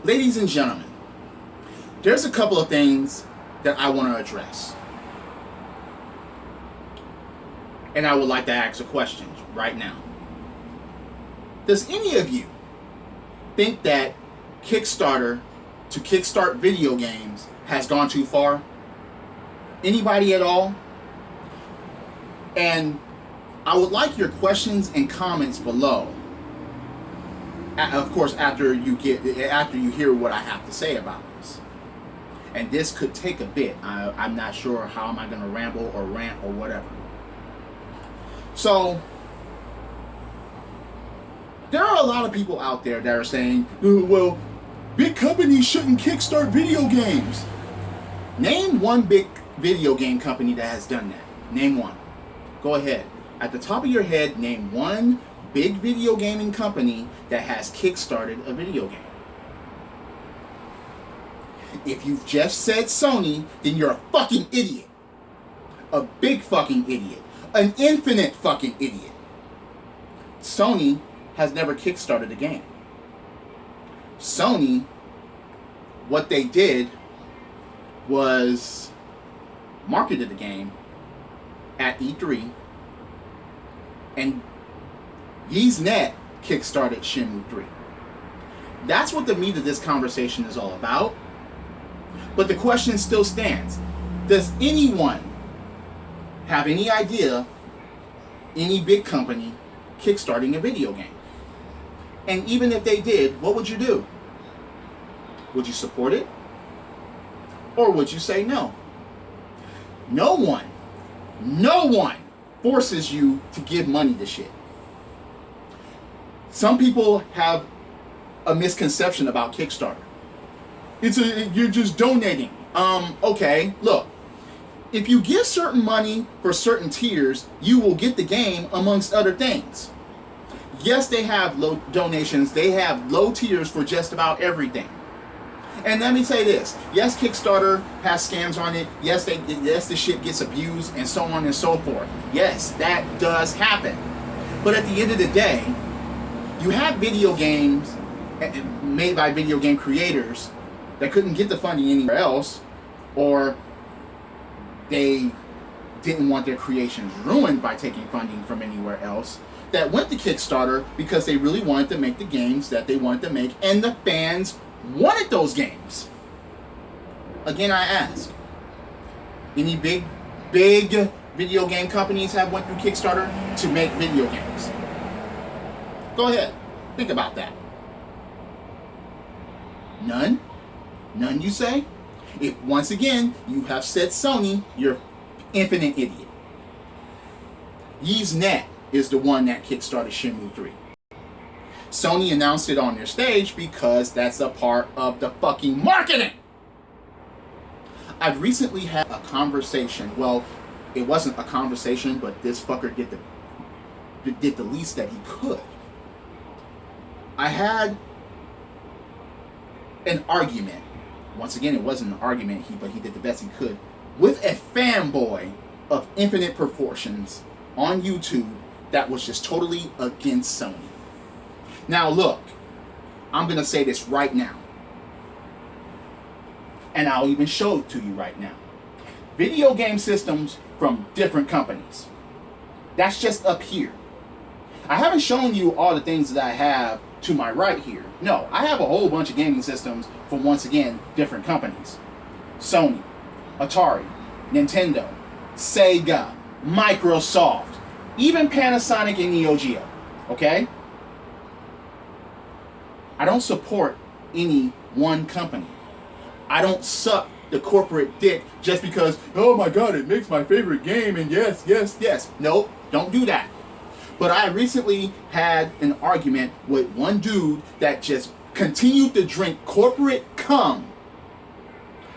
Ladies and gentlemen, there's a couple of things that I want to address. And I would like to ask a question right now. Does any of you think that Kickstarter to kickstart video games has gone too far? Anybody at all? And I would like your questions and comments below. Of course, after you hear what I have to say about this. And this could take a bit. I'm not sure how am I going to ramble or rant or whatever. So, there are a lot of people out there that are saying, well, big companies shouldn't kickstart video games. Name one big video game company that has done that. Name one. Go ahead. At the top of your head, name one big video gaming company that has kickstarted a video game. If you've just said Sony, then you're a fucking idiot. A big fucking idiot. An infinite fucking idiot. Sony has never kickstarted a game. Sony, what they did was marketed the game at E3, and YesNet kickstarted Shenmue 3. That's what the meat of this conversation is all about. But the question still stands. Does anyone have any idea any big company kickstarting a video game? And even if they did, what would you do? Would you support it? Or would you say no? No one forces you to give money to shit. Some people have a misconception about Kickstarter. You're just donating. Okay, look. If you give certain money for certain tiers, you will get the game amongst other things. Yes, they have low donations. They have low tiers for just about everything. And let me say this. Yes, Kickstarter has scams on it. Yes, the shit gets abused and so on and so forth. Yes, that does happen. But at the end of the day, you have video games made by video game creators that couldn't get the funding anywhere else, or they didn't want their creations ruined by taking funding from anywhere else, that went to Kickstarter because they really wanted to make the games that they wanted to make, and the fans wanted those games. Again, I ask, any big video game companies have went through Kickstarter to make video games? Go ahead, think about that. None? None, you say? If once again you have said Sony, you're an infinite idiot. YesNet is the one that kickstarted Shenmue 3. Sony announced it on their stage because that's a part of the fucking marketing. I've recently had a conversation. Well, it wasn't a conversation, but this fucker did the least that he could. I had an argument. Once again, it wasn't an argument, but he did the best he could, with a fanboy of infinite proportions on YouTube that was just totally against Sony. Now look, I'm going to say this right now. And I'll even show it to you right now. Video game systems from different companies. That's just up here. I haven't shown you all the things that I have to my right here. No, I have a whole bunch of gaming systems from, once again, different companies. Sony, Atari, Nintendo, Sega, Microsoft, even Panasonic and Neo Geo. Okay? I don't support any one company. I don't suck the corporate dick just because, oh my god, it makes my favorite game, and yes, yes, yes. Nope, don't do that. But I recently had an argument with one dude that just continued to drink corporate cum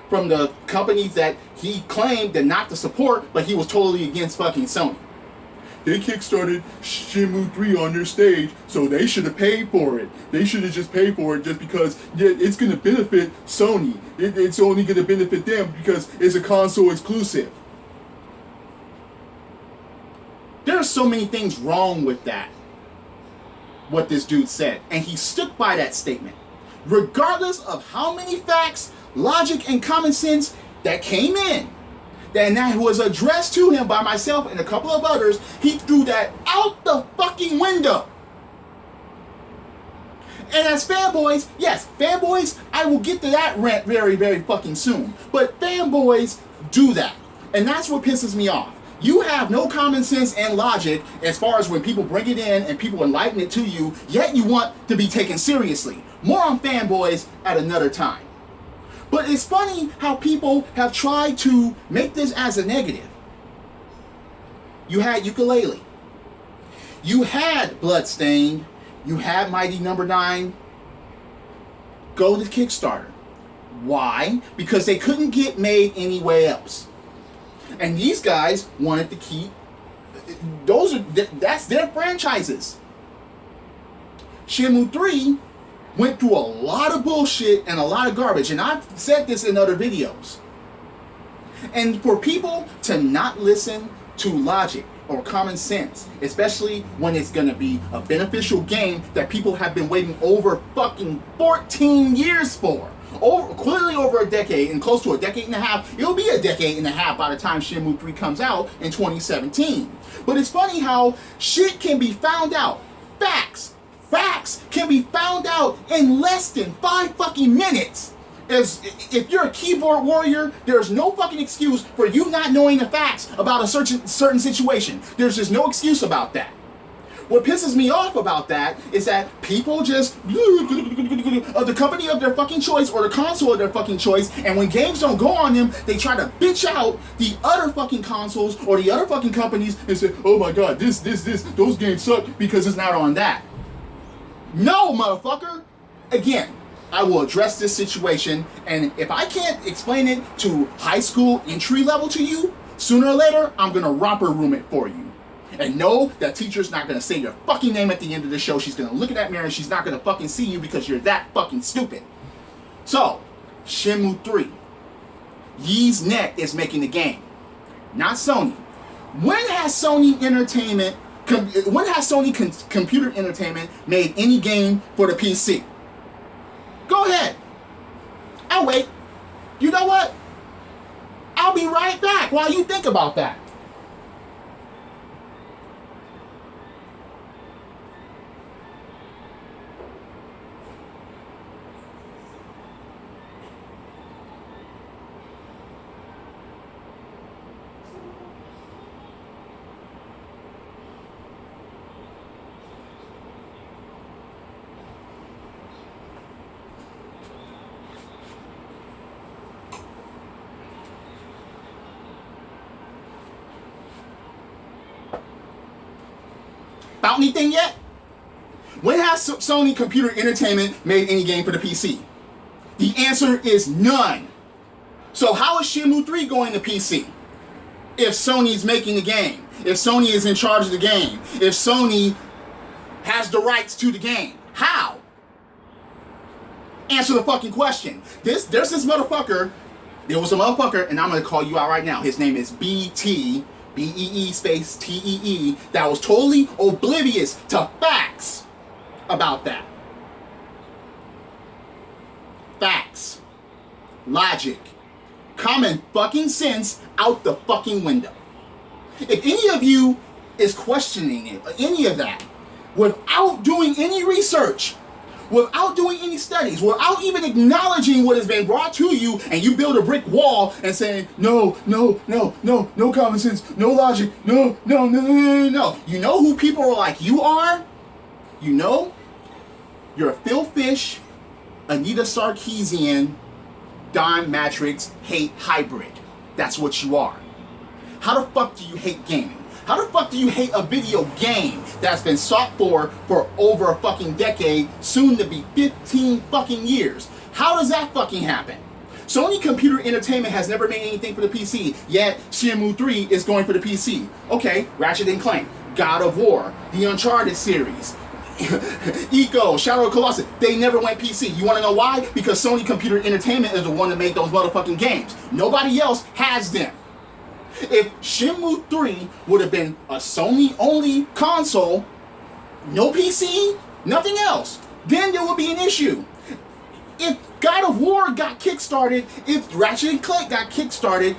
from the companies that he claimed that not to support, but he was totally against fucking Sony. They kickstarted Shenmue 3 on their stage, so they should have paid for it. They should have just paid for it just because it's going to benefit Sony. It's only going to benefit them because it's a console exclusive. There are so many things wrong with that, what this dude said, and he stuck by that statement. regardless of how many facts, logic, and common sense that came in, and that was addressed to him by myself and a couple of others, he threw that out the fucking window. And as fanboys, yes, fanboys, I will get to that rant very, very fucking soon. But fanboys do that. And that's what pisses me off. You have no common sense and logic as far as when people bring it in and people enlighten it to you, yet you want to be taken seriously. More on fanboys at another time. But it's funny how people have tried to make this as a negative. You had Ukulele. You had Bloodstained. You had Mighty Number 9 go to Kickstarter. Why? Because they couldn't get made anywhere else. And these guys wanted to keep, that's their franchises. Shenmue 3 went through a lot of bullshit and a lot of garbage, and I've said this in other videos. And for people to not listen to logic or common sense, especially when it's gonna be a beneficial game that people have been waiting over fucking 14 years for. Clearly over a decade, and close to a decade and a half. It'll be a decade and a half by the time Shenmue 3 comes out in 2017. But it's funny how shit can be found out. Facts can be found out in less than 5 fucking minutes. If you're a keyboard warrior, there's no fucking excuse for you not knowing the facts about a certain situation. There's just no excuse about that. What pisses me off about that is that people just of the company of their fucking choice or the console of their fucking choice, and when games don't go on them, they try to bitch out the other fucking consoles or the other fucking companies and say, oh my god, this, those games suck because it's not on that. No, motherfucker! Again, I will address this situation, and if I can't explain it to high school entry level to you, sooner or later, I'm gonna romper room it for you. And know that teacher's not gonna say your fucking name at the end of the show. She's gonna look in that mirror and she's not gonna fucking see you because you're that fucking stupid. So, Shenmue 3. Yee's Net is making the game, not Sony. When has Sony Computer Entertainment made any game for the PC? Go ahead. I'll wait. You know what? I'll be right back while you think about that. Found anything yet? When has Sony Computer Entertainment made any game for the PC? The answer is none. So how is Shenmue 3 going to PC? If Sony's making the game, if Sony is in charge of the game, if Sony has the rights to the game, how? Answer the fucking question. There's this motherfucker, there was a motherfucker, and I'm gonna call you out right now. His name is BT. BEE space TEE, that was totally oblivious to facts about that. Facts, logic, common fucking sense out the fucking window. If any of you is questioning it, or any of that, without doing any research, without doing any studies, without even acknowledging what has been brought to you, and you build a brick wall and saying, no common sense, no logic, no. You know who people are like you are? You know? You're a Phil Fish, Anita Sarkeesian, Don Matrix hate hybrid. That's what you are. How the fuck do you hate gaming? How the fuck do you hate a video game that's been sought for over a fucking decade, soon to be 15 fucking years? How does that fucking happen? Sony Computer Entertainment has never made anything for the PC, yet Shenmue 3 is going for the PC. Okay, Ratchet & Clank, God of War, the Uncharted series, Eco, Shadow of Colossus, they never went PC. You want to know why? Because Sony Computer Entertainment is the one that made those motherfucking games. Nobody else has them. If Shenmue 3 would have been a Sony-only console, no PC, nothing else, then there would be an issue. If God of War got kickstarted, if Ratchet and Clank got kickstarted,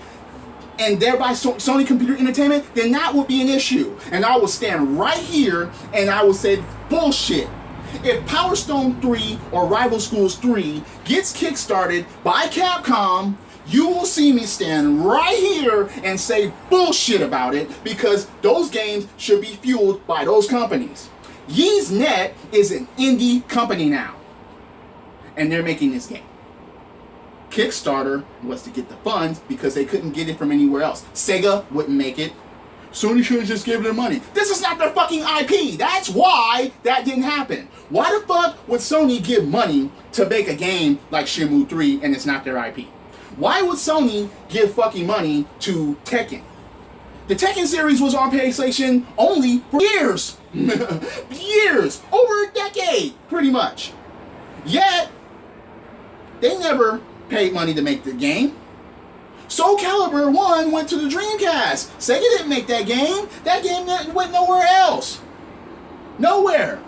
and thereby Sony Computer Entertainment, then that would be an issue. And I will stand right here and I will say bullshit. If Power Stone 3 or Rival Schools 3 gets kickstarted by Capcom, you will see me stand right here and say bullshit about it, because those games should be fueled by those companies. Yee's Net is an indie company now, and they're making this game. Kickstarter was to get the funds because they couldn't get it from anywhere else. Sega wouldn't make it. Sony should have just given them money. This is not their fucking IP. That's why that didn't happen. Why the fuck would Sony give money to make a game like Shenmue 3 and it's not their IP? Why would Sony give fucking money to Tekken? The Tekken series was on PlayStation only for years. Years. Over a decade, pretty much. Yet, they never paid money to make the game. Soul Calibur 1 went to the Dreamcast. Sega didn't make that game. That game went nowhere else. Nowhere.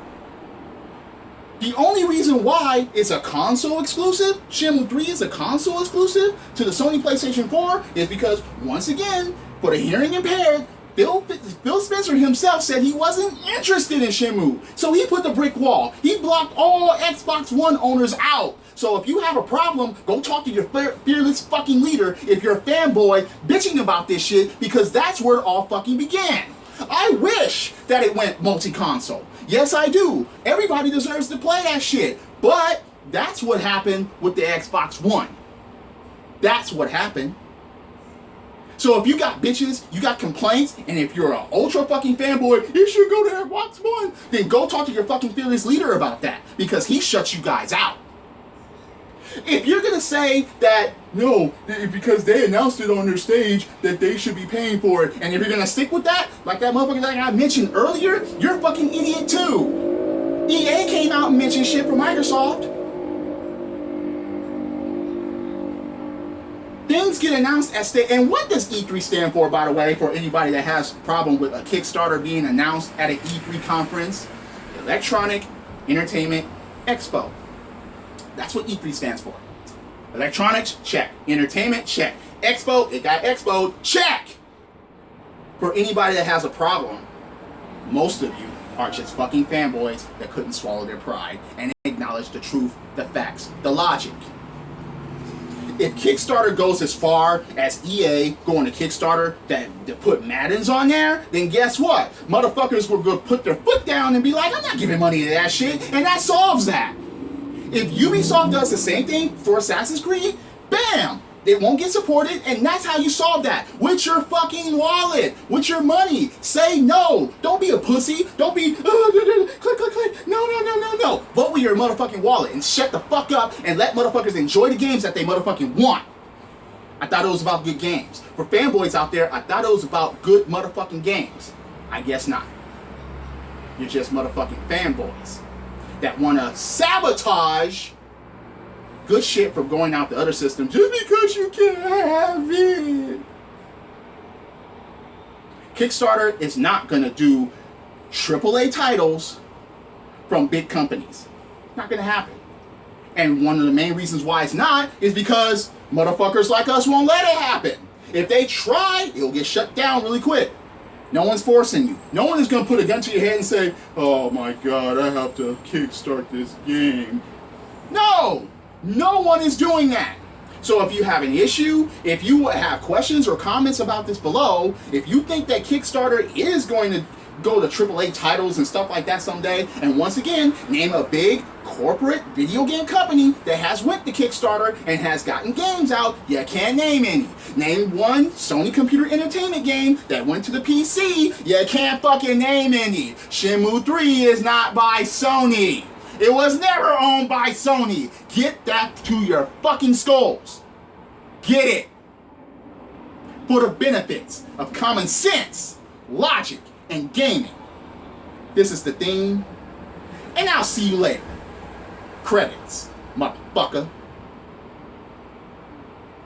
The only reason why it's a console exclusive, Shenmue 3 is a console exclusive to the Sony PlayStation 4, is because, once again, for the hearing impaired, Bill Spencer himself said he wasn't interested in Shenmue. So he put the brick wall. He blocked all Xbox One owners out. So if you have a problem, go talk to your fearless fucking leader if you're a fanboy bitching about this shit, because that's where it all fucking began. I wish that it went multi-console. Yes, I do. Everybody deserves to play that shit. But that's what happened with the Xbox One. That's what happened. So if you got bitches, you got complaints, and if you're an ultra fucking fanboy, you should go to Xbox One, then go talk to your fucking fearless leader about that, because he shuts you guys out. If you're gonna say that, no, because they announced it on their stage that they should be paying for it, and if you're gonna stick with that, like that motherfucker that I mentioned earlier, you're a fucking idiot too. EA came out and mentioned shit for Microsoft. Things get announced at stage, and what does E3 stand for, by the way, for anybody that has a problem with a Kickstarter being announced at an E3 conference? Electronic Entertainment Expo. That's what E3 stands for. Electronics, check. Entertainment, check. Expo, it got expoed, check! For anybody that has a problem, most of you are just fucking fanboys that couldn't swallow their pride and acknowledge the truth, the facts, the logic. If Kickstarter goes as far as EA going to Kickstarter to put Maddens on there, then guess what? Motherfuckers were going to put their foot down and be like, I'm not giving money to that shit, and that solves that. If Ubisoft does the same thing for Assassin's Creed, bam! They won't get supported, and that's how you solve that. With your fucking wallet, with your money. Say no. Don't be a pussy. Don't be, click, click, click. No. Vote with your motherfucking wallet and shut the fuck up and let motherfuckers enjoy the games that they motherfucking want. I thought it was about good games. For fanboys out there, I thought it was about good motherfucking games. I guess not. You're just motherfucking fanboys that want to sabotage good shit from going out to other systems just because you can't have it. Kickstarter is not going to do AAA titles from big companies. Not going to happen. And one of the main reasons why it's not is because motherfuckers like us won't let it happen. If they try, it'll get shut down really quick. No one's forcing you. No one is going to put a gun to your head and say, oh my god, I have to kickstart this game. No! No one is doing that. So if you have an issue, if you have questions or comments about this below, if you think that Kickstarter is going to go to AAA titles and stuff like that someday, and once again, name a big corporate video game company that has went to Kickstarter and has gotten games out, you can't name any. Name one Sony Computer Entertainment game that went to the PC, you can't fucking name any. Shenmue 3 is not by Sony. It was never owned by Sony. Get that to your fucking skulls. Get it. For the benefits of common sense, logic, and gaming. This is the theme. And I'll see you later. Credits, motherfucker.